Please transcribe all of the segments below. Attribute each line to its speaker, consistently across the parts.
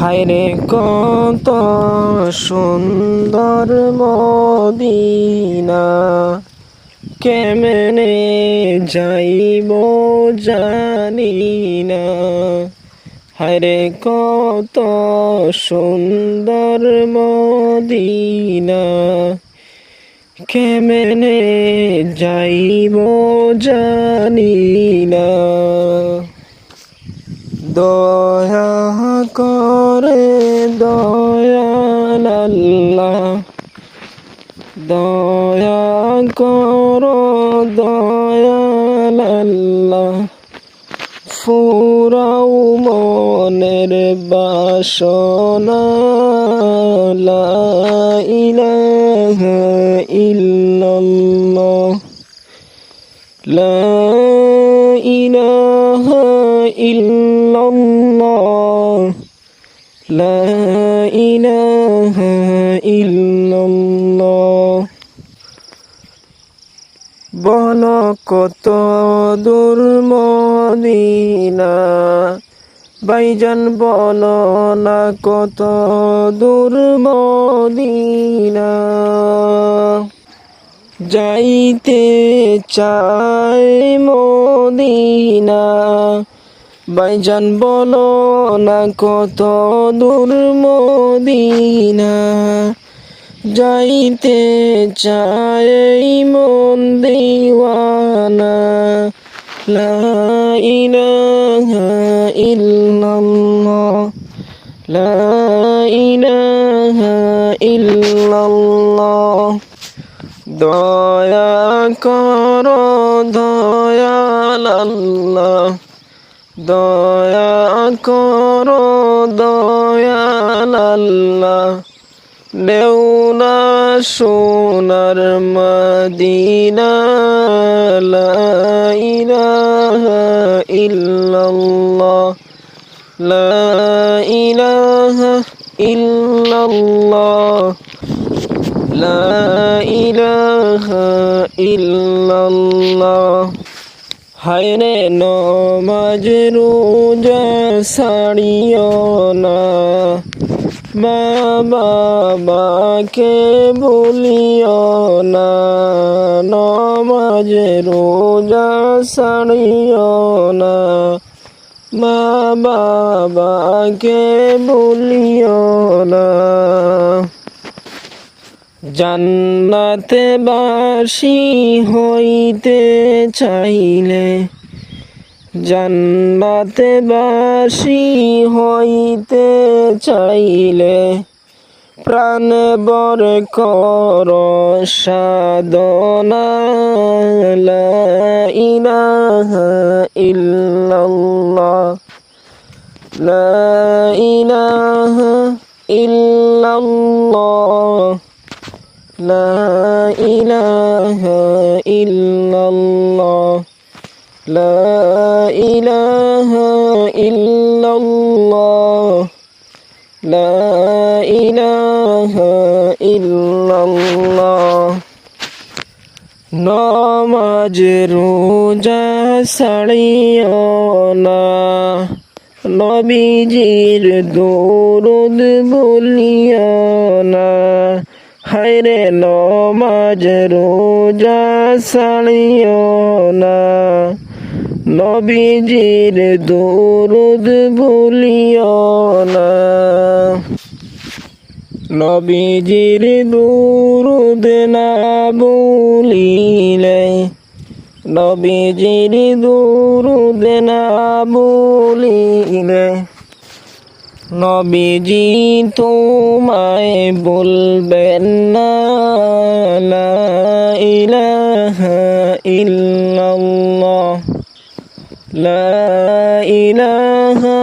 Speaker 1: হায়রে কত সুন্দর মদিনা, কেমনে যাইব জানি না। হায়রে কত সুন্দর মদিনা, কেমনে যাইব জানি না। দয়া করে দয়াল আল্লাহ, দয়া করো দয়াল আল্লাহ, ফুরাও মনের বাসনা। লা ইলাহা ইল্লাল্লাহ, লা ইলাহা ইল্লাল্লাহ, লা ইলাহা ইল্লাল্লাহ। বলো কত দূর মদিনা, ভাইজান বলো না কত দূর মদিনা। যাইতে চাই মদিনা, ভাইজান বলো না কত দূর মদিনা। যাইতে চাই মন দিওয়ানা। লা ইলাহা ইল্লাল্লাহ, লা ইলাহা ইল্লাল্লাহ। দয়া করো দয়াল আল্লাহ, দয়া করো দয়াল আল্লাহ, দেওনা সোনার মদিনা। লা ইলাহা ইল্লাল্লাহ, লা ইলাহা ইল্লাল্লাহ, লা ইলাহা ইল্লাল্লাহ। হায়রে নমাজ রোজা ছাড়িও না, বাবাকে ভুলিও না। নমাজ রোজা ছাড়িও না, বাবাকে ভুলিও না। জান্নাতে বাসী হইতে চাইলে, জান্নাতে বাসী হইতে চাইলে, প্রাণ বর কর সাধনা। লা ইলাহা ইল্লাল্লাহ, লা ইলাহা ইল্লাল্লাহ, লা ইলাহা ইল্লাল্লাহ, লা ইলাহা ইল্লাল্লাহ, লা ইলাহা ইল্লাল্লাহ। নমাজ রোজা ছাড়িও না, নবীজির দরুদ ভুলিও না। হায়রে নমাজ রোজা ছাড়িও না, নবীজির দরুদ ভুলিও না। নবীজির দরুদ না ভুলিলে, নবীজির দরুদ না ভুলিলে, নবীজি তোমায় বলবেন না। লা ইলাহা ইল্লাল্লাহ, লা ইলাহা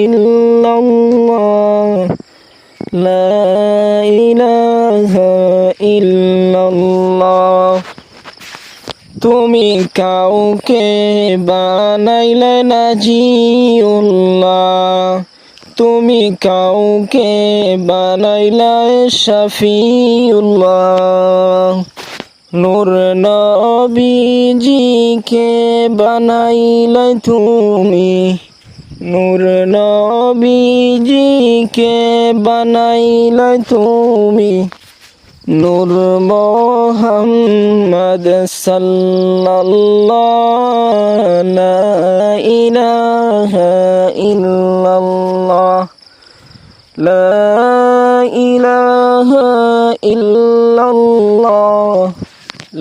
Speaker 1: ইল্লাল্লাহ, লা ইলাহা ইল্লাল্লাহ। তুমি কাউকে বানাইলে না জিউল্লাহ, তুমি কাউকে বানাইলা শফিউল্লাহ। নূর নবীজিকে বানাইলে তুমি, নূর নবীজিকে বানাইলে তুমি নূর মোহাম্মদ সাল্লাল্লাহু লা ইলাহা ইল্লাল্লাহ লা ইলাহা ইল্লাল্লাহ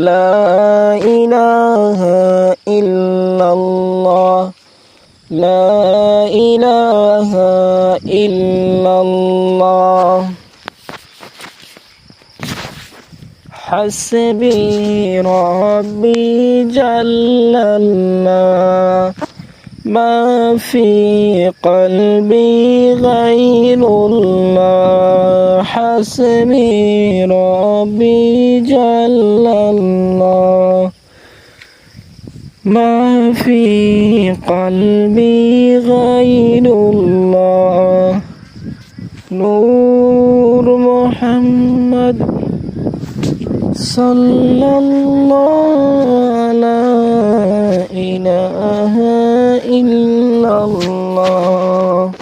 Speaker 1: লা ইলাহা ইল্লাল্লাহ লা ইলাহা ইল্লাল্লাহ حسبي ربي جل الله ما في قلبي غير الله حسبي ربي جل الله ما في قلبي غير الله نور محمد صلى الله لا إله إلا الله